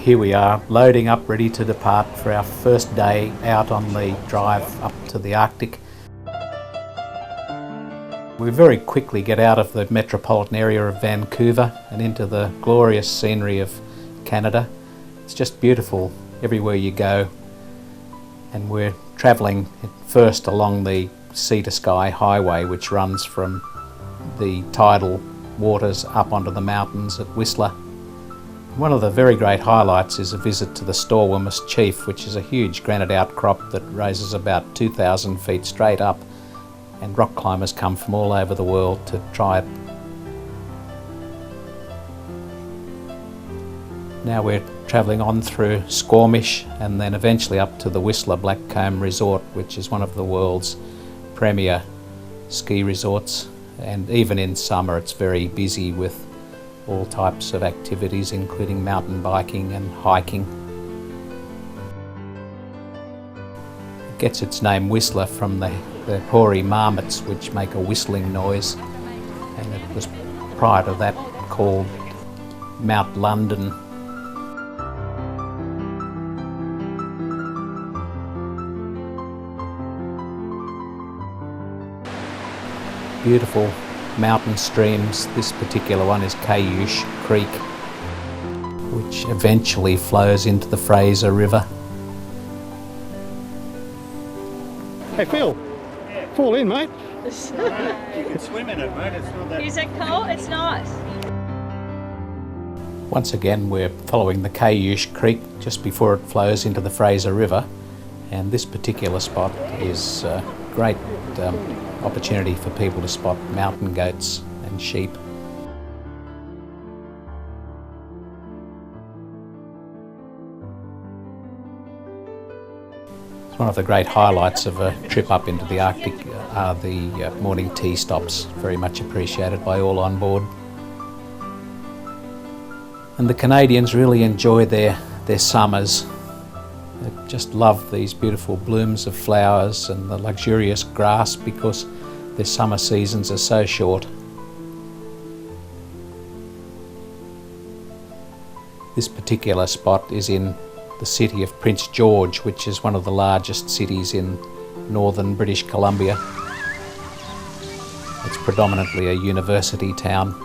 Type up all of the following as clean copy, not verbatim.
Here we are, loading up, ready to depart for our first day out on the drive up to the Arctic. We very quickly get out of the metropolitan area of Vancouver and into the glorious scenery of Canada. It's just beautiful everywhere you go. And we're travelling first along the sea to sky highway, which runs from the tidal waters up onto the mountains at Whistler. One of the very great highlights is a visit to the Storwimmus Chief, which is a huge granite outcrop that raises about 2,000 feet straight up, and rock climbers come from all over the world to try it. Now we're travelling on through Squamish and then eventually up to the Whistler Blackcomb Resort, which is one of the world's premier ski resorts, and even in summer it's very busy with all types of activities, including mountain biking and hiking. It gets its name Whistler from the hoary marmots, which make a whistling noise, and it was prior to that called Mount London. Beautiful mountain streams. This particular one is Cayush Creek, which eventually flows into the Fraser River. Hey Phil, fall in, mate. You can swim in it, mate. It's not that... Is it cold? It's not. Once again, we're following the Cayush Creek just before it flows into the Fraser River, and this particular spot is a great opportunity for people to spot mountain goats and sheep. One of the great highlights of a trip up into the Arctic are the morning tea stops, very much appreciated by all on board. And the Canadians really enjoy their summers. They just love these beautiful blooms of flowers and the luxurious grass because their summer seasons are so short. This particular spot is in the city of Prince George, which is one of the largest cities in northern British Columbia. It's predominantly a university town.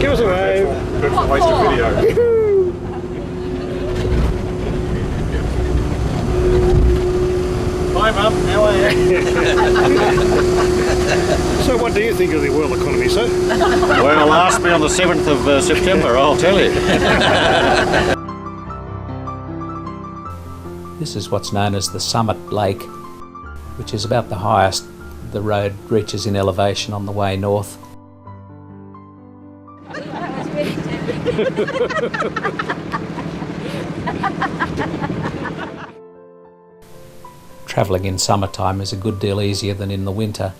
Give us a wave. That's a waste of video. Hi Mum, how are you? So what do you think of the world economy, sir? Well, ask me on the 7th of September, I'll tell you. This is what's known as the Summit Lake, which is about the highest the road reaches in elevation on the way north. Travelling in summertime is a good deal easier than in the winter.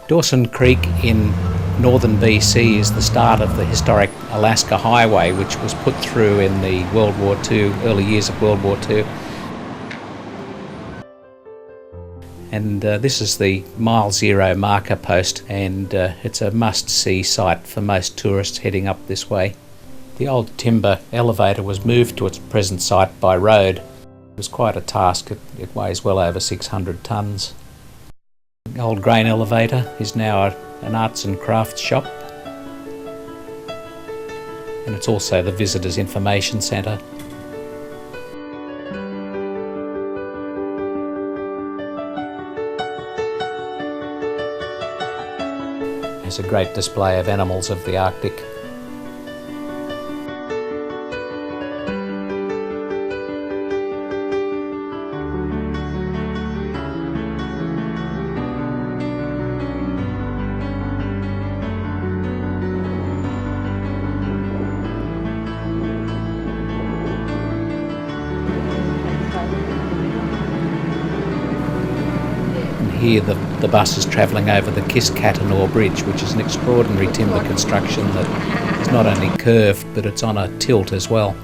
Dawson Creek in northern BC is the start of the historic Alaska Highway, which was put through in the World War II, early years of World War II. And this is the Mile Zero marker post, and it's a must-see site for most tourists heading up this way. The old timber elevator was moved to its present site by road. It was quite a task. It weighs well over 600 tonnes. The old grain elevator is now an arts and crafts shop, and it's also the Visitors Information Centre. There's a great display of animals of the Arctic. here the bus is travelling over the Kiskattanor Bridge, which is an extraordinary timber construction that is not only curved but it's on a tilt as well.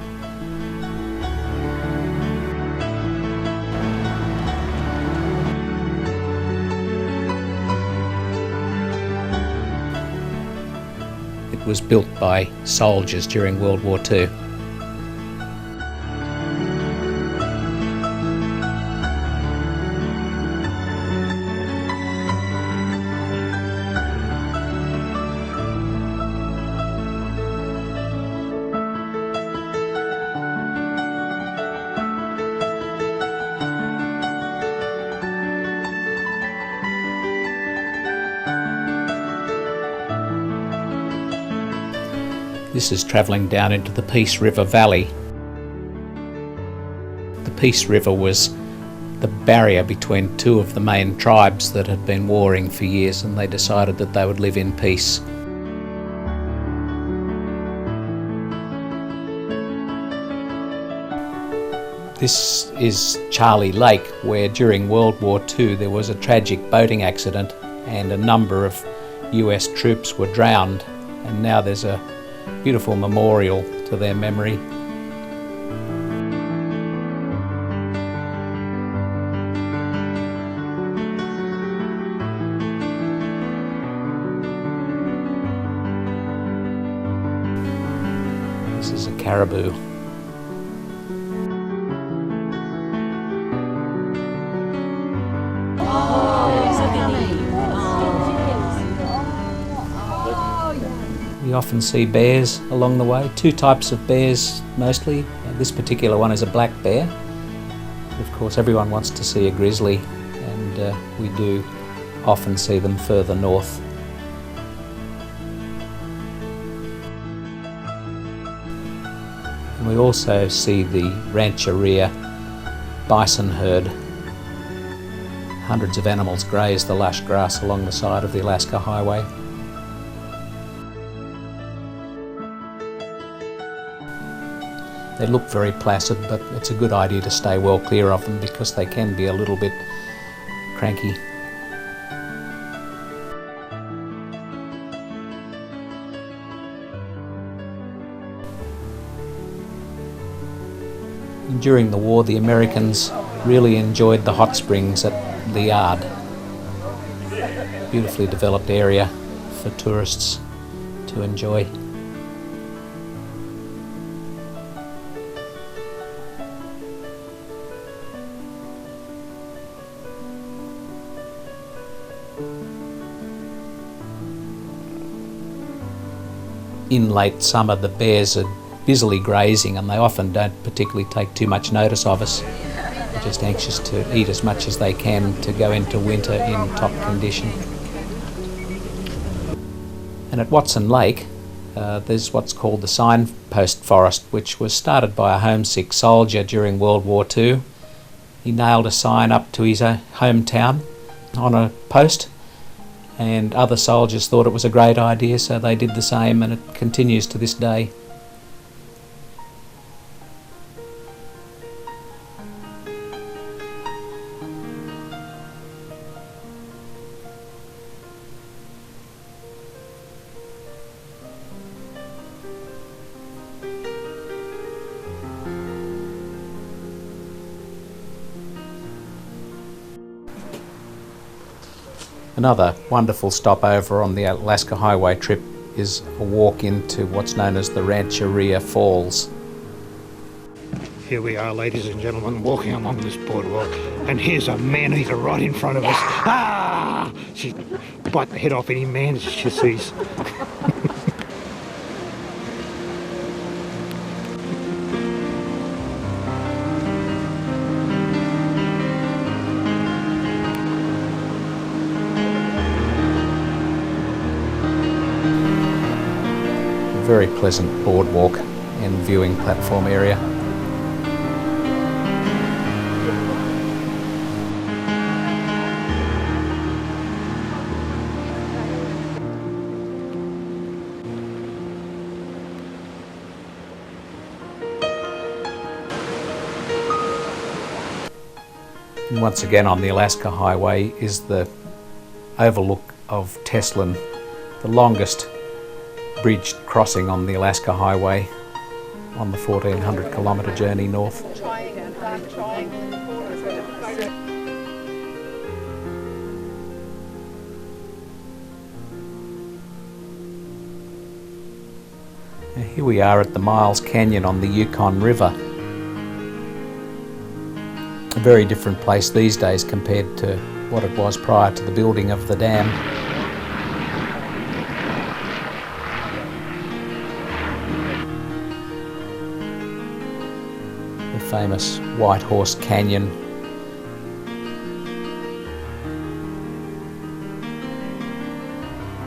It was built by soldiers during World War II. This is travelling down into the Peace River Valley. The Peace River was the barrier between two of the main tribes that had been warring for years, and they decided that they would live in peace. This is Charlie Lake, where during World War II there was a tragic boating accident and a number of US troops were drowned, and now there's a beautiful memorial to their memory. This is a caribou. We often see bears along the way, two types of bears mostly. This particular one is a black bear. Of course, everyone wants to see a grizzly, and we do often see them further north. And we also see the rancheria bison herd. Hundreds of animals graze the lush grass along the side of the Alaska Highway. They look very placid, but it's a good idea to stay well clear of them because they can be a little bit cranky. And during the war, the Americans really enjoyed the hot springs at the Yard. Beautifully developed area for tourists to enjoy. In late summer, the bears are busily grazing, and they often don't particularly take too much notice of us. They're just anxious to eat as much as they can to go into winter in top condition. And at Watson Lake, there's what's called the signpost forest, which was started by a homesick soldier during World War II. He nailed a sign up to his hometown on a post, and other soldiers thought it was a great idea, so they did the same, and it continues to this day. Another wonderful stopover on the Alaska Highway trip is a walk into what's known as the Rancheria Falls. Here we are, ladies and gentlemen, walking along this boardwalk, and here's a man-eater right in front of us. Ah! She'd bite the head off any man she sees. Very pleasant boardwalk and viewing platform area. And once again on the Alaska Highway is the overlook of Teslin, the longest bridge crossing on the Alaska Highway on the 1400 kilometre journey north. Now here we are at the Miles Canyon on the Yukon River. A very different place these days compared to what it was prior to the building of the dam. The famous White Horse Canyon.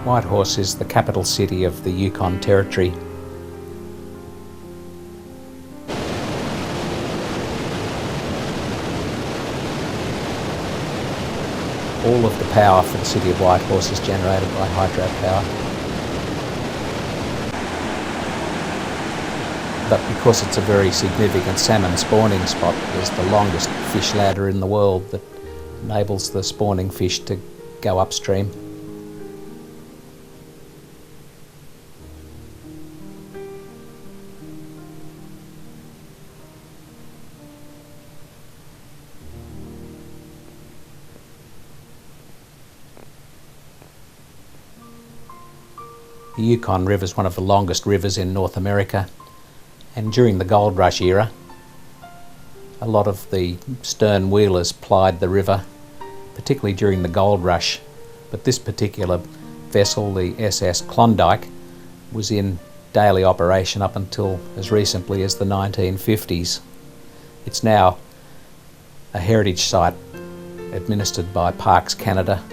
Whitehorse is the capital city of the Yukon Territory. All of the power for the city of Whitehorse is generated by hydropower. But because it's a very significant salmon spawning spot, there's the longest fish ladder in the world that enables the spawning fish to go upstream. The Yukon River is one of the longest rivers in North America, and during the gold rush era a lot of the stern wheelers plied the river, particularly during the gold rush, but this particular vessel, the SS Klondike, was in daily operation up until as recently as the 1950s. It's now a heritage site administered by Parks Canada.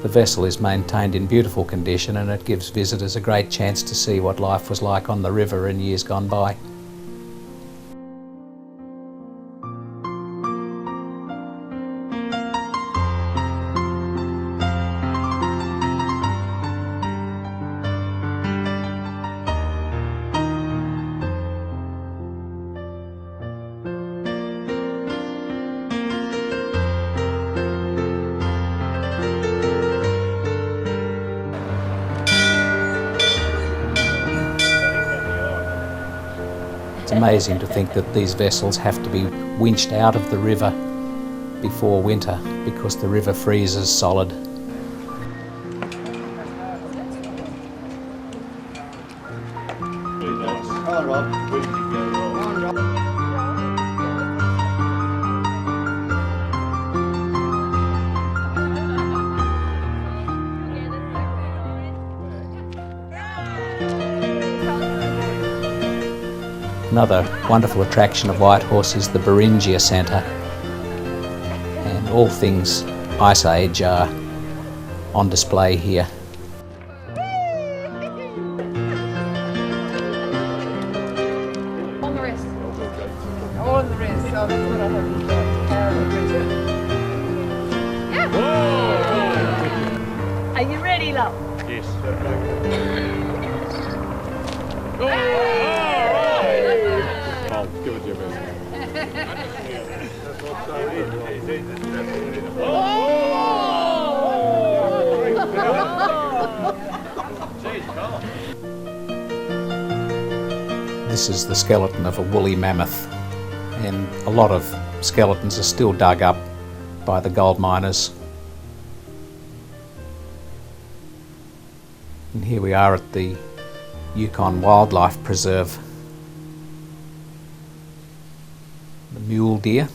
The vessel is maintained in beautiful condition, and it gives visitors a great chance to see what life was like on the river in years gone by. It's amazing to think that these vessels have to be winched out of the river before winter because the river freezes solid. Hello, Rob. Where did you go, Rob? Another wonderful attraction of Whitehorse is the Beringia Centre, and all things Ice Age are on display here. On the wrist. On the wrist. So that's what I have to do. Yeah. Are you ready, love? Yes. I'll give it to you, man. This is the skeleton of a woolly mammoth, and a lot of skeletons are still dug up by the gold miners. And here we are at the Yukon Wildlife Preserve. The mule deer.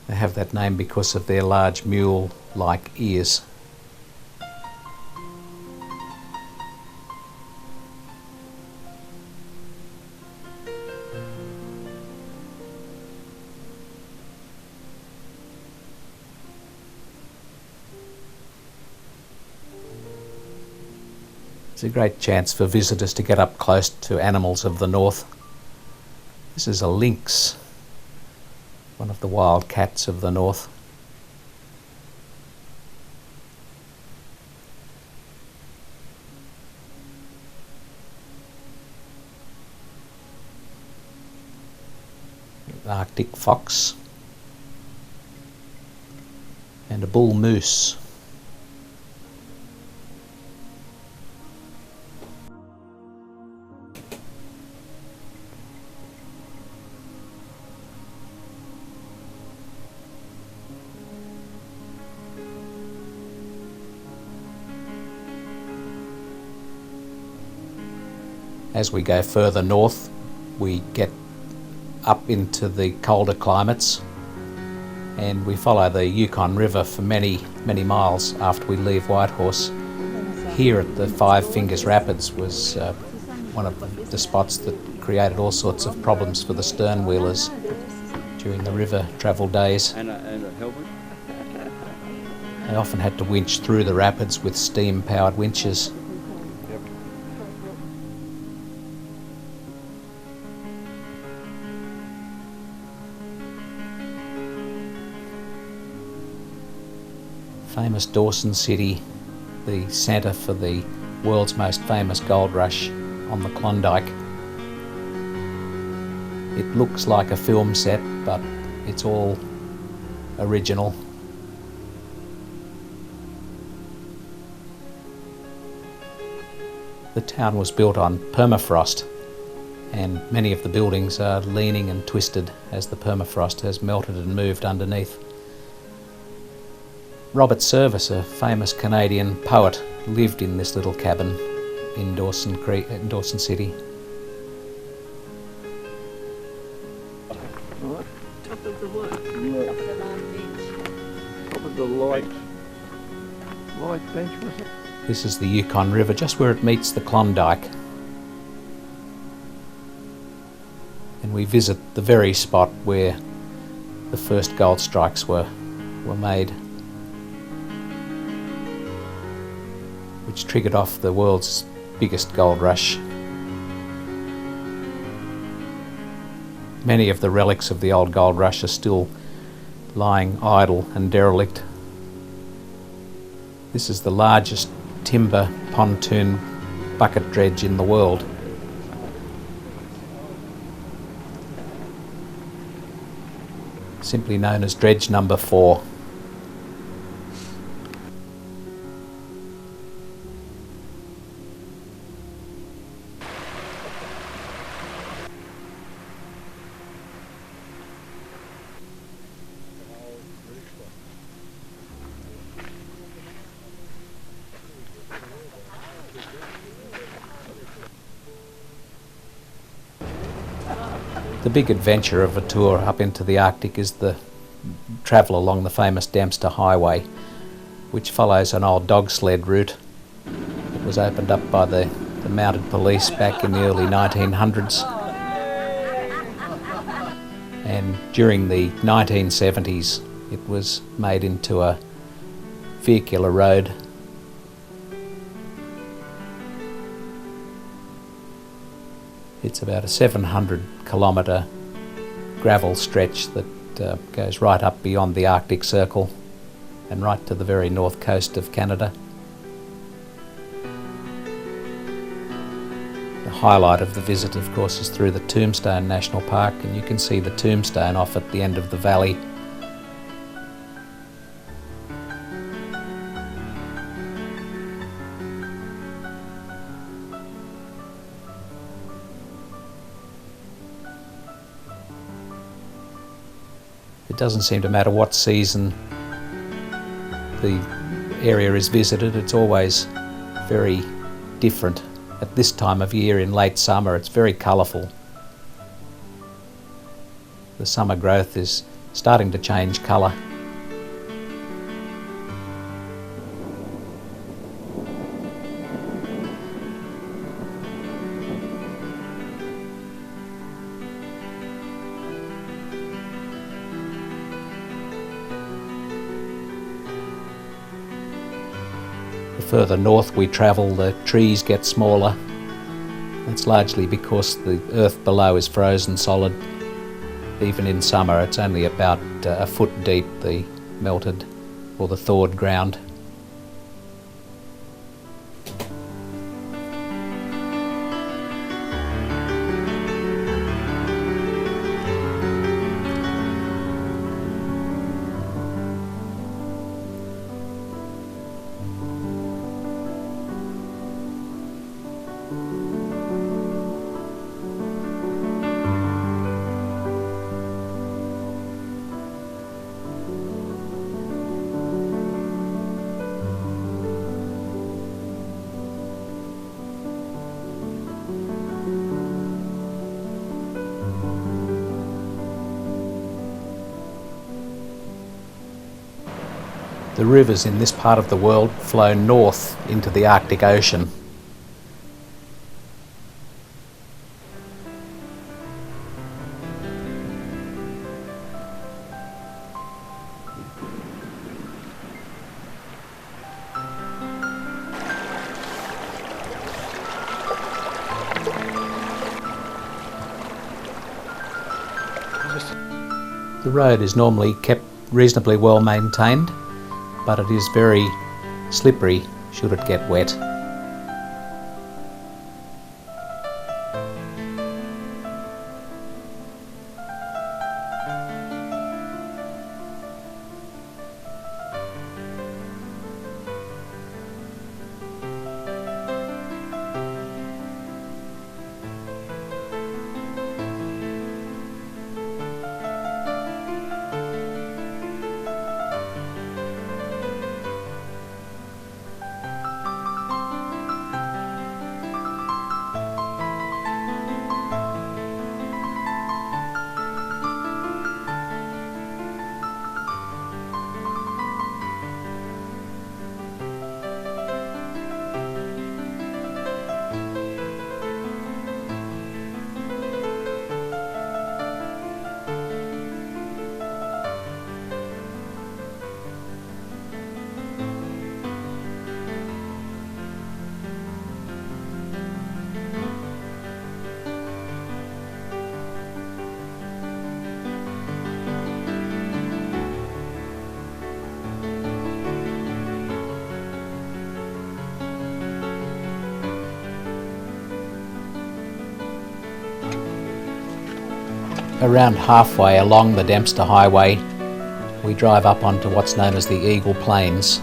They have that name because of their large mule-like ears. It's a great chance for visitors to get up close to animals of the north. This is a lynx, one of the wild cats of the north. an Arctic fox, and a bull moose. As we go further north, we get up into the colder climates, and we follow the Yukon River for many miles after we leave Whitehorse. Here at the Five Fingers Rapids was one of the spots that created all sorts of problems for the stern wheelers during the river travel days. And a helmet. They often had to winch through the rapids with steam-powered winches. Famous Dawson City, the centre for the world's most famous gold rush on the Klondike. It looks like a film set, but it's all original. The town was built on permafrost, and many of the buildings are leaning and twisted as the permafrost has melted and moved underneath. Robert Service, a famous Canadian poet, lived in this little cabin in Dawson City. Top of the what? Top of the long bench. Top of the light bench, was it? This is the Yukon River, just where it meets the Klondike. And we visit the very spot where the first gold strikes were made, which triggered off the world's biggest gold rush. Many of the relics of the old gold rush are still lying idle and derelict. This is the largest timber pontoon bucket dredge in the world. Simply known as Dredge Number 4. The big adventure of a tour up into the Arctic is the travel along the famous Dempster Highway, which follows an old dog sled route that was opened up by the mounted police back in the early 1900s. And during the 1970s it was made into a vehicular road. It's about a 700-kilometre gravel stretch that goes right up beyond the Arctic Circle and right to the very north coast of Canada. The highlight of the visit, of course, is through the Tombstone National Park, and you can see the tombstone off at the end of the valley. It doesn't seem to matter what season the area is visited, it's always very different. At this time of year in late summer, it's very colourful. The summer growth is starting to change colour. The further north we travel, the trees get smaller. That's largely because the earth below is frozen solid. Even in summer, it's only about a foot deep, the melted or the thawed ground. The rivers in this part of the world flow north into the Arctic Ocean. The road is normally kept reasonably well maintained, but it is very slippery should it get wet. Around halfway along the Dempster Highway, we drive up onto what's known as the Eagle Plains.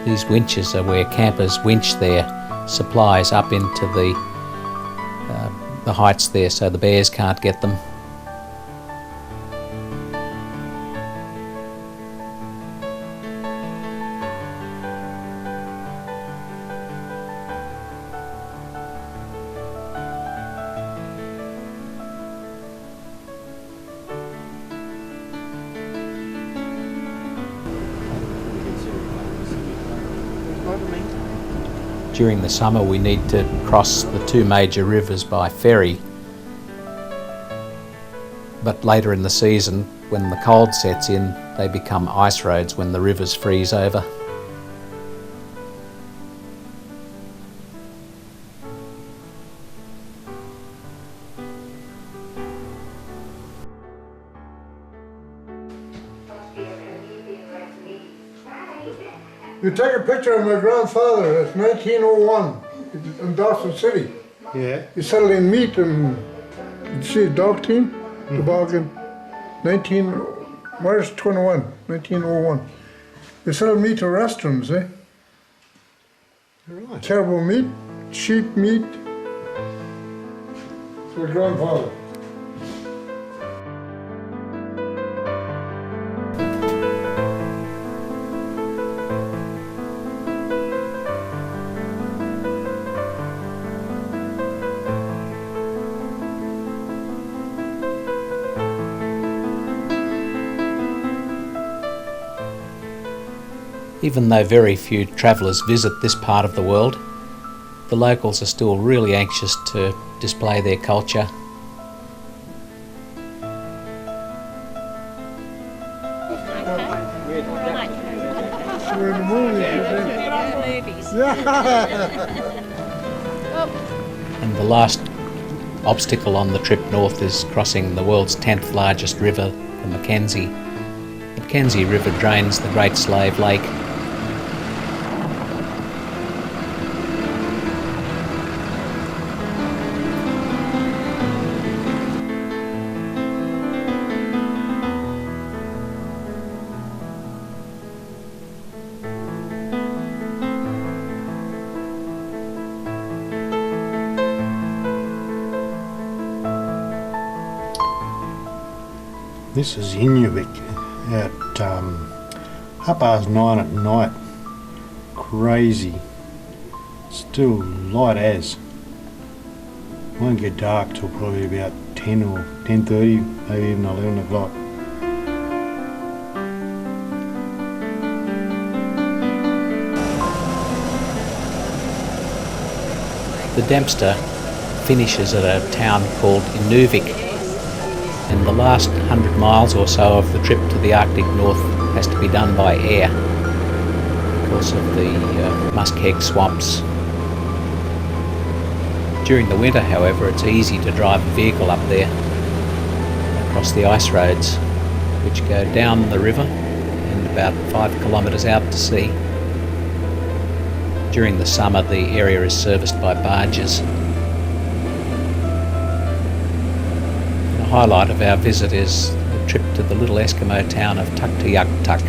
These winches are where campers winch their supplies up into the heights there so the bears can't get them. During the summer we need to cross the two major rivers by ferry, but later in the season, when the cold sets in, they become ice roads when the rivers freeze over. You take a picture of my grandfather, it's 1901 in Dawson City. Yeah. He settled in meat and, you see, dog team, toboggan, March 21, 1901. They settled meat to restaurants, eh? Right. Caribou meat, sheep meat. It's my grandfather. Even though very few travellers visit this part of the world, the locals are still really anxious to display their culture. We're in the movies, And the last obstacle on the trip north is crossing the world's 10th largest river, the Mackenzie. The Mackenzie River drains the Great Slave Lake. This is Inuvik at 9:30 at night. Crazy. Still light as. Won't get dark till probably about 10 or 10:30, maybe even 11 o'clock. The Dempster finishes at a town called Inuvik, and the last 100 miles or so of the trip to the Arctic North has to be done by air because of the muskeg swamps. During the winter, however, it's easy to drive a vehicle up there across the ice roads, which go down the river and about 5 kilometres out to sea. During the summer, the area is serviced by barges. The highlight of our visit is a trip to the little Eskimo town of Tuktoyaktuk.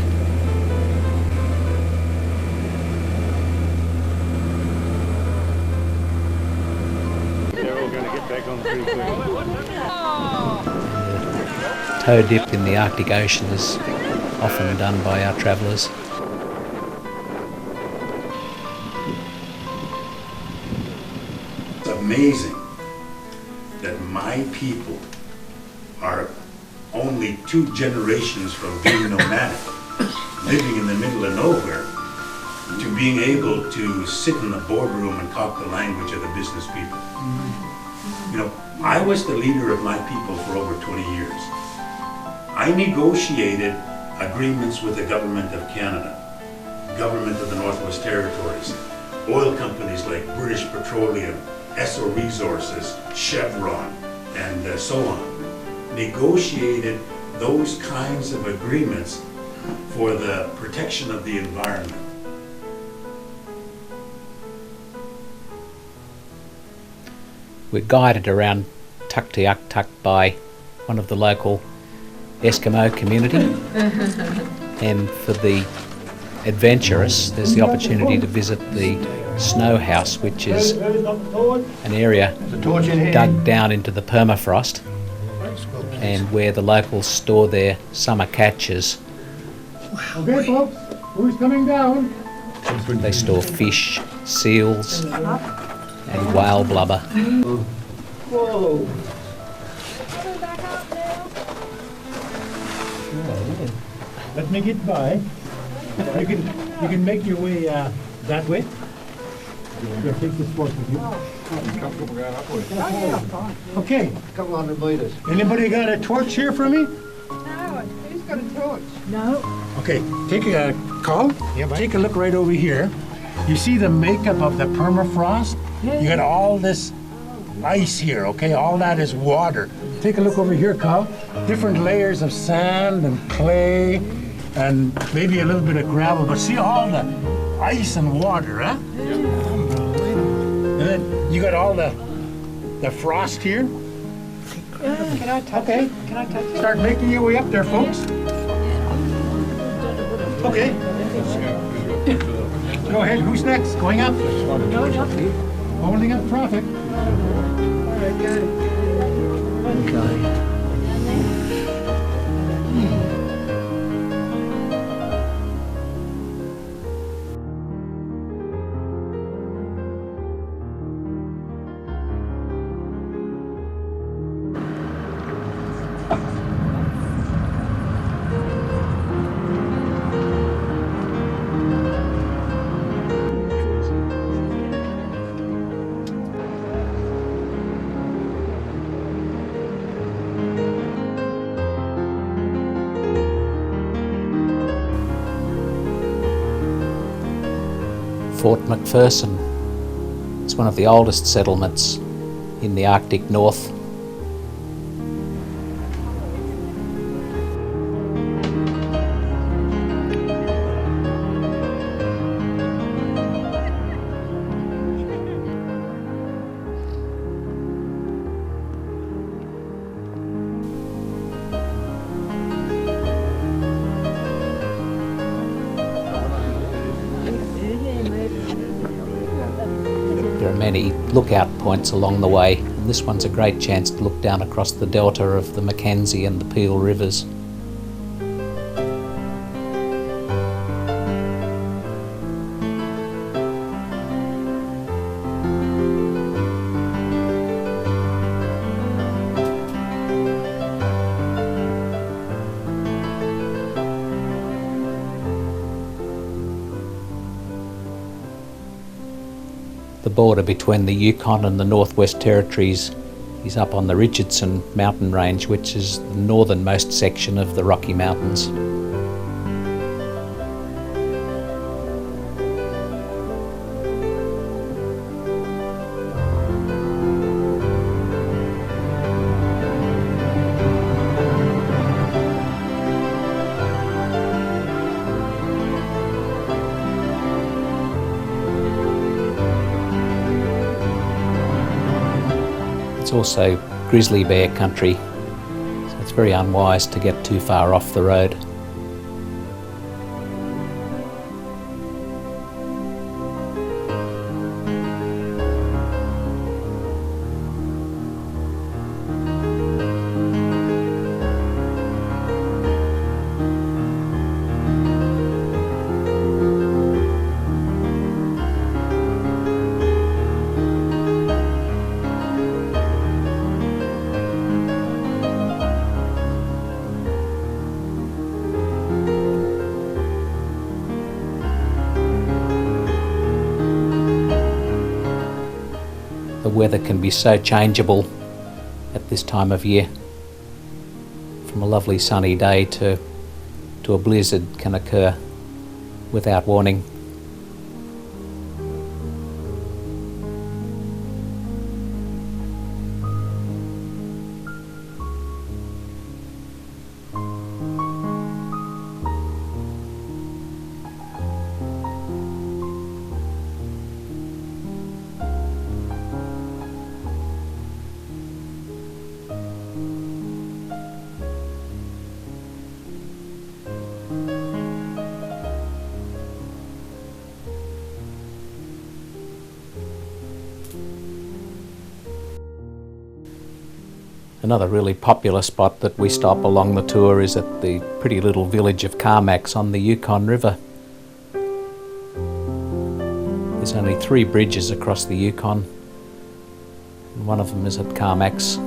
They're all going to get back on pretty quick. The toe dip in the Arctic Ocean is often done by our travellers. It's amazing that my people are only 2 generations from being nomadic, living in the middle of nowhere, to being able to sit in the boardroom and talk the language of the business people. You know, I was the leader of my people for over 20 years. I negotiated agreements with the government of Canada, government of the Northwest Territories, oil companies like British Petroleum, Esso Resources, Chevron, and so on. Negotiated those kinds of agreements for the protection of the environment. We're guided around Tuktoyaktuk by one of the local Eskimo community, and for the adventurous there's the opportunity to visit the snow house, which is an area dug down into the permafrost and where the locals store their summer catches. Okay, folks, who's coming down? They store fish, seals and whale blubber. Whoa. Let me get by. You can make your way that way. You'll take this fork with you. Okay. Couple hundred meters. Anybody got a torch here for me? No, who's got a torch? Okay, take a call. Take a look right over here. You see the makeup of the permafrost? You got all this ice here, okay? All that is water. Take a look over here, Carl. Different layers of sand and clay and maybe a little bit of gravel, but see all the ice and water, huh? And then you got all the frost here. Can I touch it? Can I touch it? Start making your way up there, folks. Okay. Go ahead, who's next? Going up? Holding up traffic. All right, good. Fort McPherson. It's one of the oldest settlements in the Arctic North. There are many lookout points along the way, and this one's a great chance to look down across the delta of the Mackenzie and the Peel rivers. the border between the Yukon and the Northwest Territories is up on the Richardson mountain range, which is the northernmost section of the Rocky Mountains. It's also grizzly bear country, so it's very unwise to get too far off the road. The weather can be so changeable at this time of year. From a lovely sunny day to a blizzard can occur without warning. Another really popular spot that we stop along the tour is at the pretty little village of Carmacks on the Yukon River. There's only 3 bridges across the Yukon, and one of them is at Carmacks.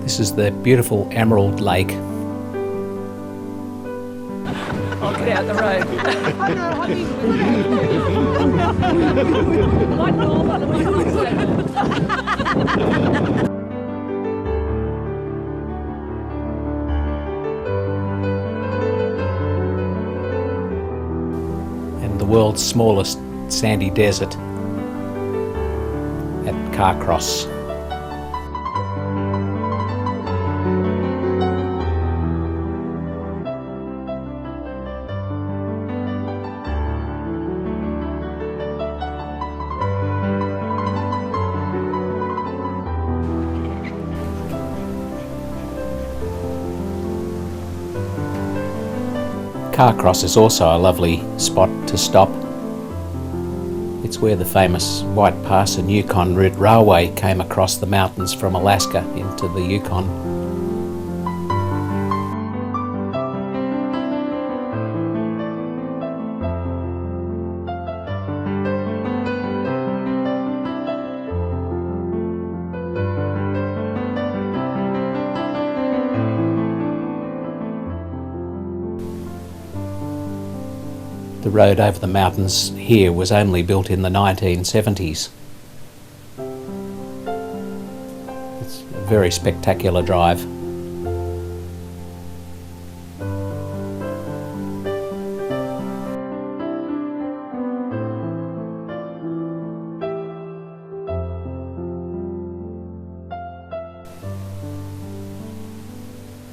This is the beautiful Emerald Lake. I'll get out the road. And the world's smallest sandy desert at Carcross. Carcross is also a lovely spot to stop. It's where the famous White Pass and Yukon Route Railway came across the mountains from Alaska into the Yukon. The road over the mountains here was only built in the 1970s. It's a very spectacular drive.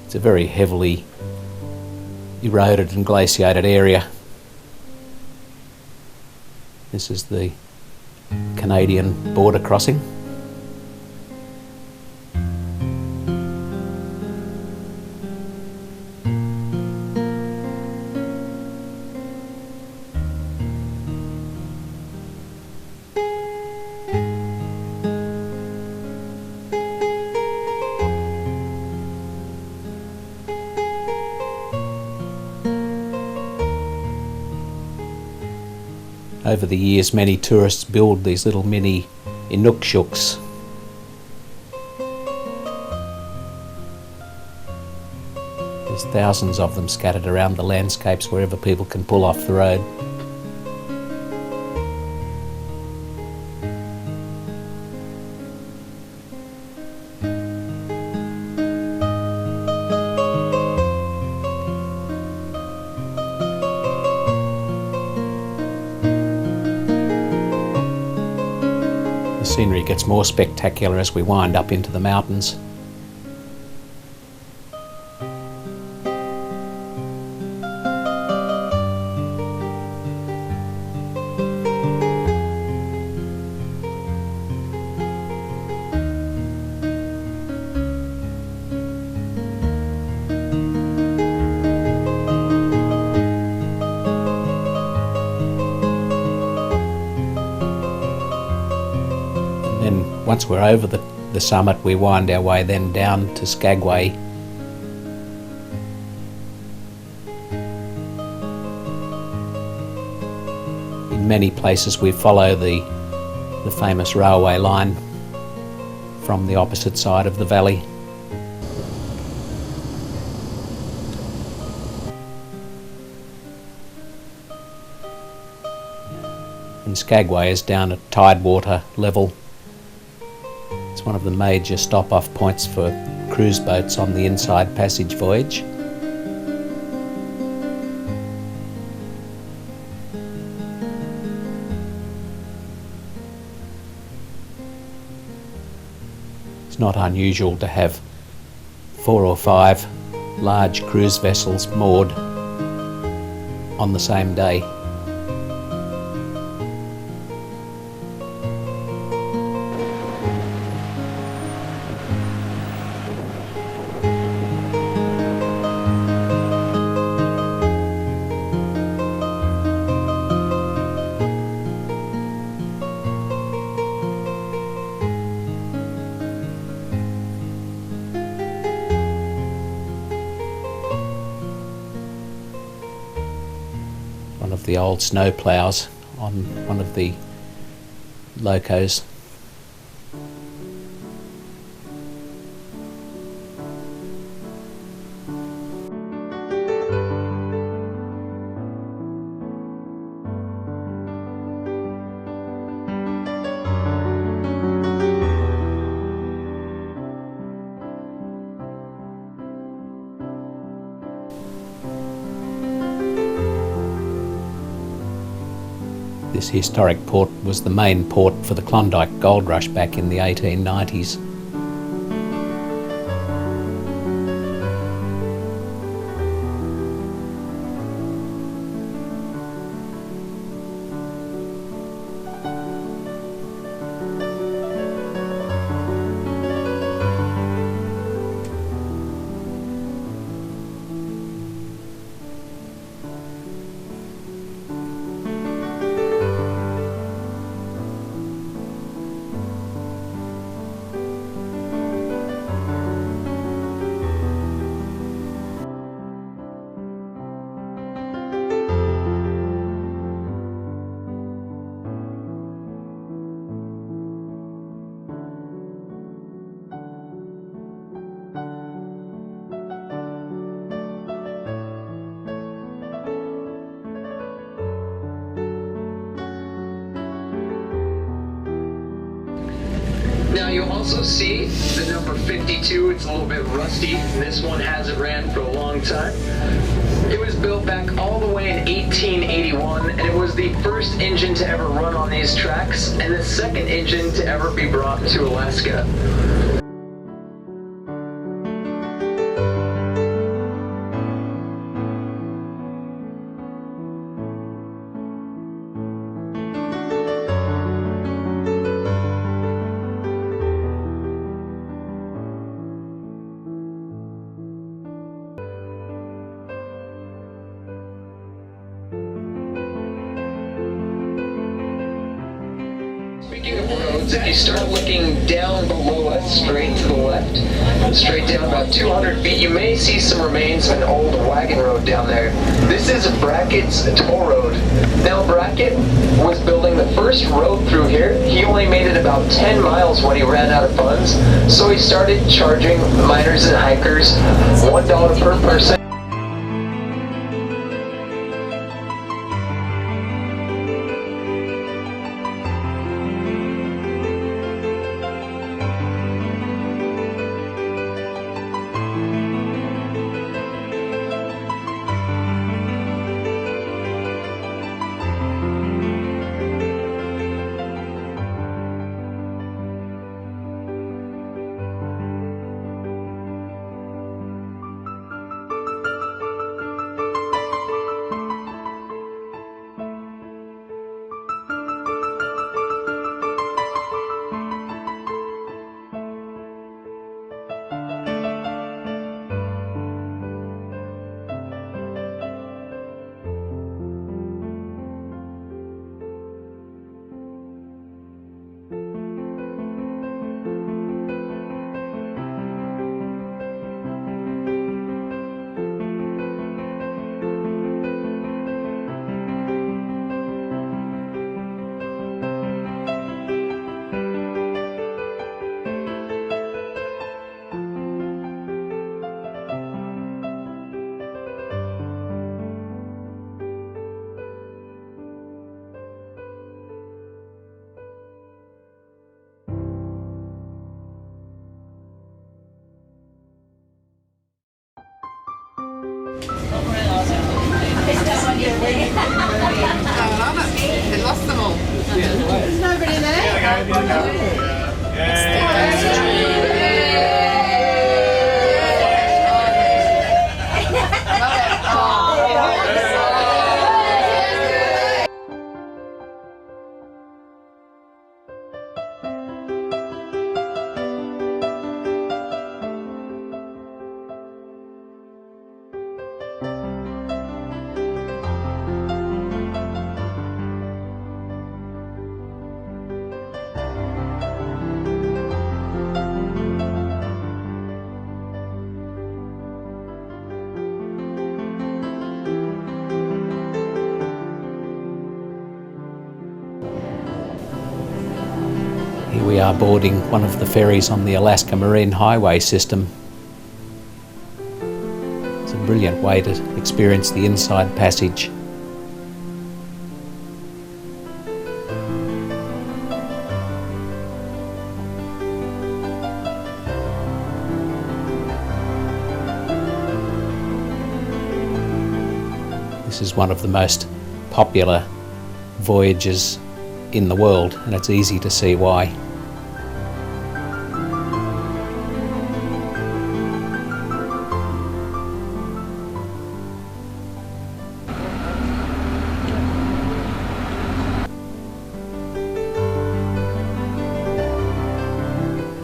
It's a very heavily eroded and glaciated area. This is the Canadian border crossing. Over the years, many tourists build these little mini inukshuks. There's thousands of them scattered around the landscapes wherever people can pull off the road. The scenery gets more spectacular as we wind up into the mountains. Then once we're over the summit, we wind our way then down to Skagway. In many places we follow the famous railway line from the opposite side of the valley. And Skagway is down at tidewater level. It's one of the major stop-off points for cruise boats on the Inside Passage voyage. It's not unusual to have 4 or 5 large cruise vessels moored on the same day. One of the old snow ploughs on one of the locos. This historic port was the main port for the Klondike Gold Rush back in the 1890s. Now you'll also see the number 52, it's a little bit rusty. This one hasn't ran for a long time. It was built back all the way in 1881, and it was the first engine to ever run on these tracks, and the second engine to ever be brought to Alaska. roads. If you start looking down below us, straight to the left, straight down about 200 feet, you may see some remains of an old wagon road down there. This is Brackett's toll road. Now Brackett was building the first road through here. He only made it about 10 miles when he ran out of funds, so he started charging miners and hikers $1 per person. They lost them all. There's nobody there. Here we are boarding one of the ferries on the Alaska Marine Highway system. It's a brilliant way to experience the Inside Passage. This is one of the most popular voyages in the world, and it's easy to see why.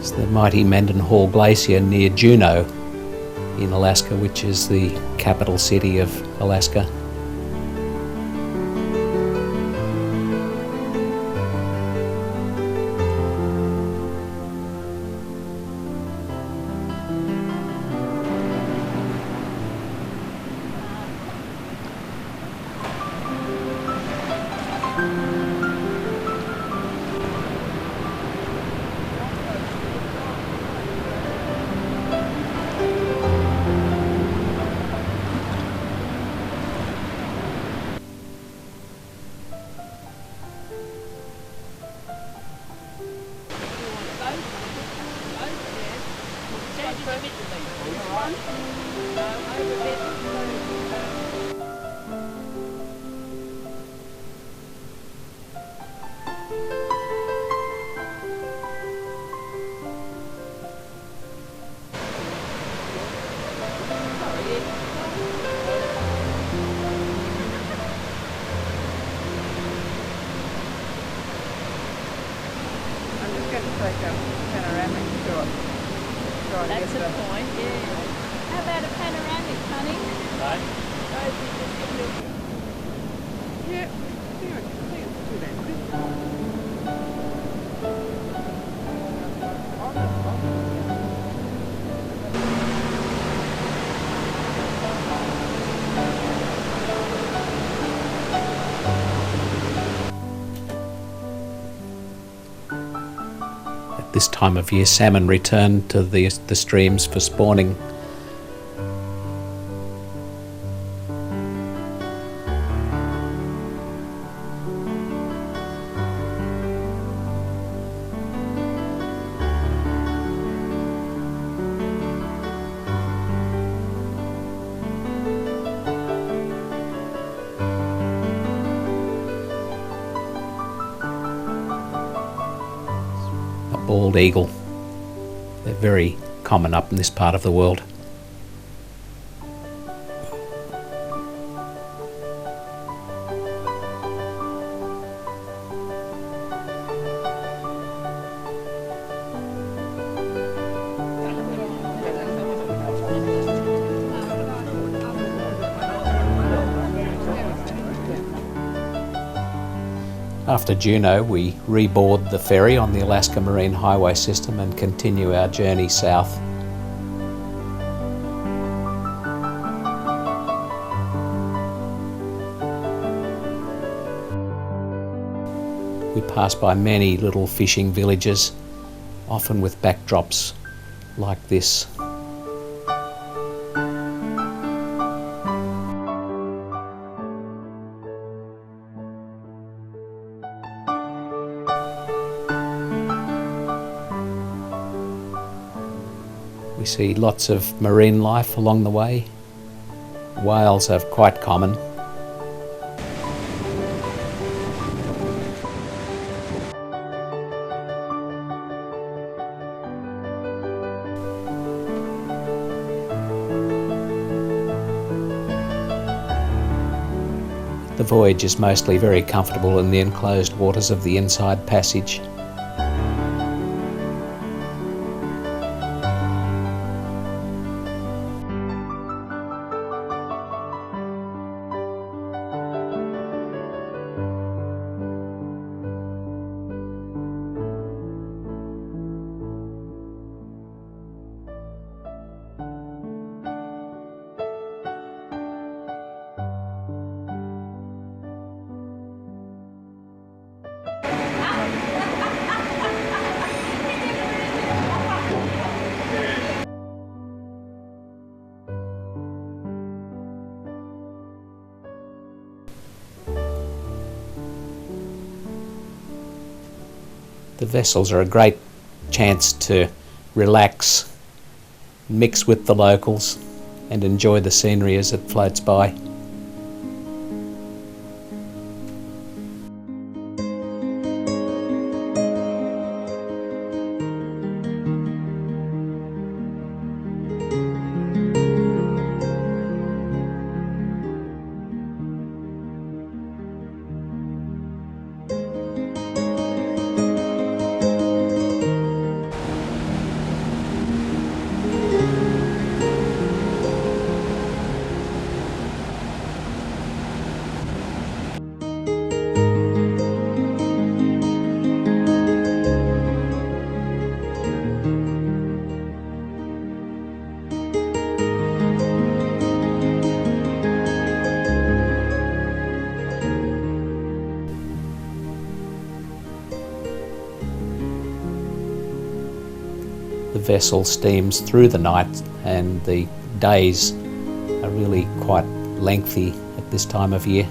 It's the mighty Mendenhall Glacier near Juneau in Alaska, which is the capital city of Alaska. Take a panoramic shot. That's the point, yeah. How about a panoramic, honey? Right. Yeah, I think I can do that. At this time of year, salmon return to the streams for spawning. Bald eagle. They're very common up in this part of the world. After Juneau, we reboard the ferry on the Alaska Marine Highway system and continue our journey south. We pass by many little fishing villages, often with backdrops like this. We see lots of marine life along the way. Whales are quite common. The voyage is mostly very comfortable in the enclosed waters of the Inside Passage. The vessels are a great chance to relax, mix with the locals, and enjoy the scenery as it floats by. The vessel steams through the night and the days are really quite lengthy at this time of year.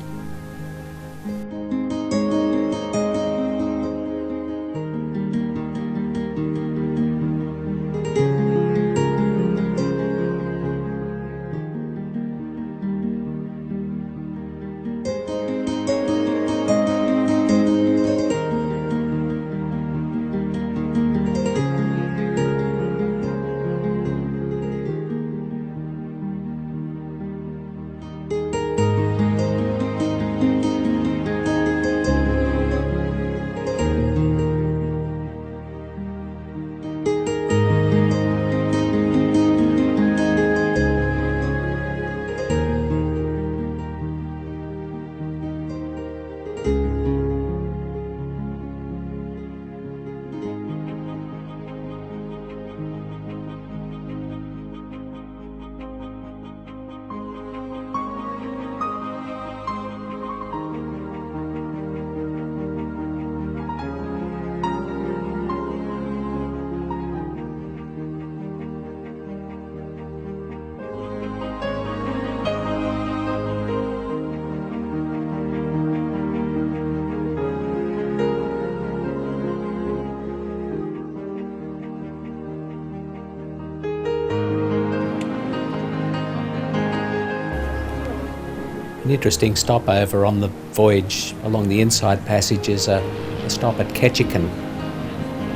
An interesting stopover on the voyage along the inside passage is a stop at Ketchikan,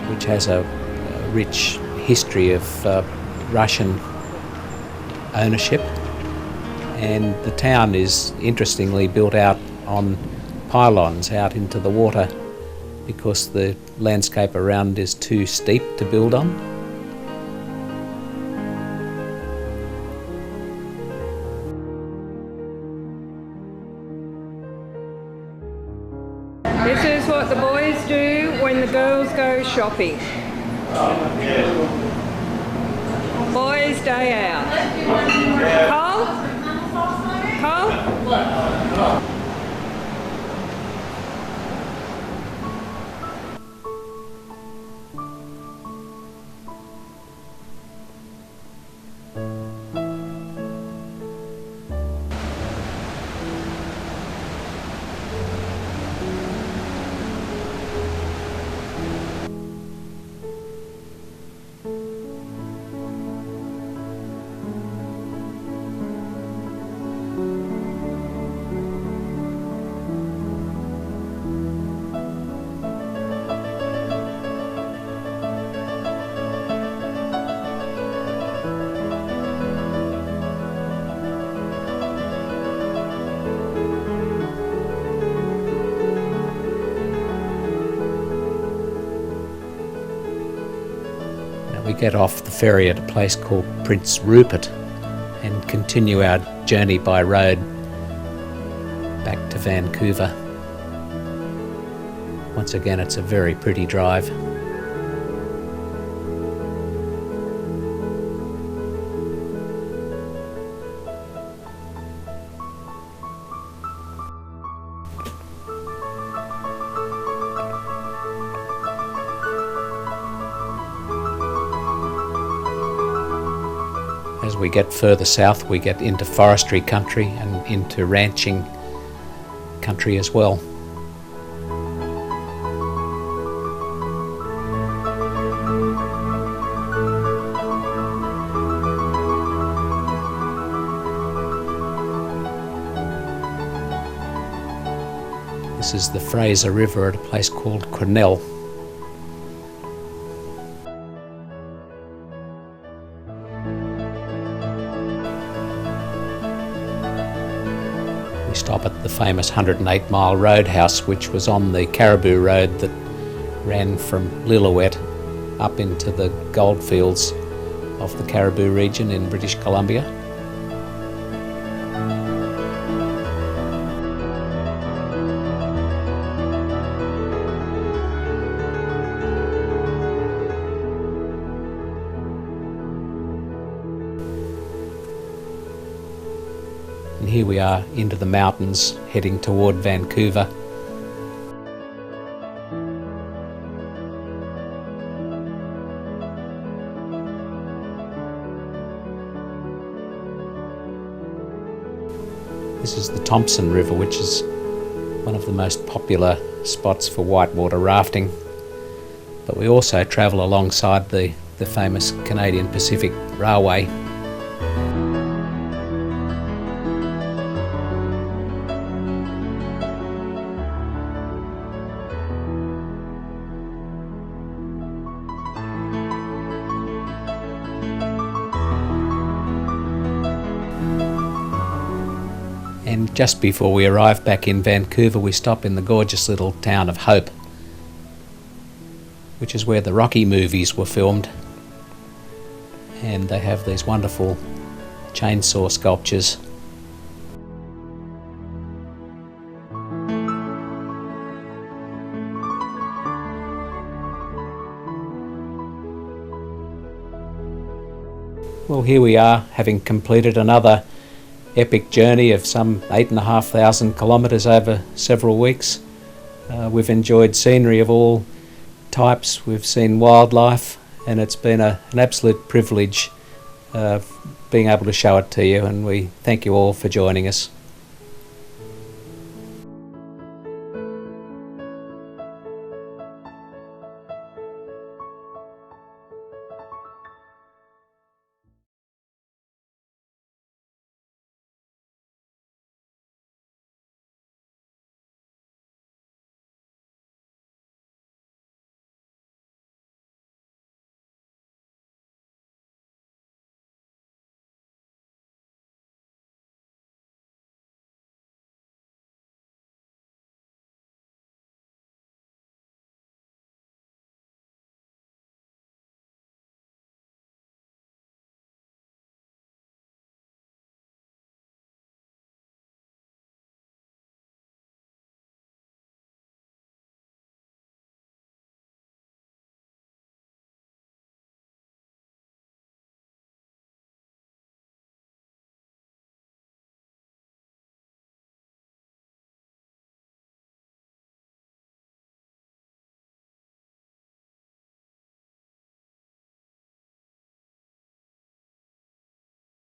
which has a rich history of Russian ownership, and the town is interestingly built out on pylons out into the water because the landscape around is too steep to build on. This is what the boys do when the girls go shopping. Boys' day out. Cole? Cole? We get off the ferry at a place called Prince Rupert and continue our journey by road back to Vancouver. Once again, it's a very pretty drive. As we get further south, we get into forestry country and into ranching country as well. This is the Fraser River at a place called Cornell. We stop at the famous 108-mile roadhouse, which was on the Caribou Road that ran from Lillooet up into the goldfields of the Caribou region in British Columbia. And here we are into the mountains heading toward Vancouver. This is the Thompson River, which is one of the most popular spots for whitewater rafting. But we also travel alongside the famous Canadian Pacific Railway. And just before we arrive back in Vancouver, we stop in the gorgeous little town of Hope, which is where the Rocky movies were filmed. And they have these wonderful chainsaw sculptures. Well, here we are, having completed another epic journey of some 8,500 kilometres over several weeks. We've enjoyed scenery of all types, we've seen wildlife, and it's been an absolute privilege being able to show it to you, and we thank you all for joining us.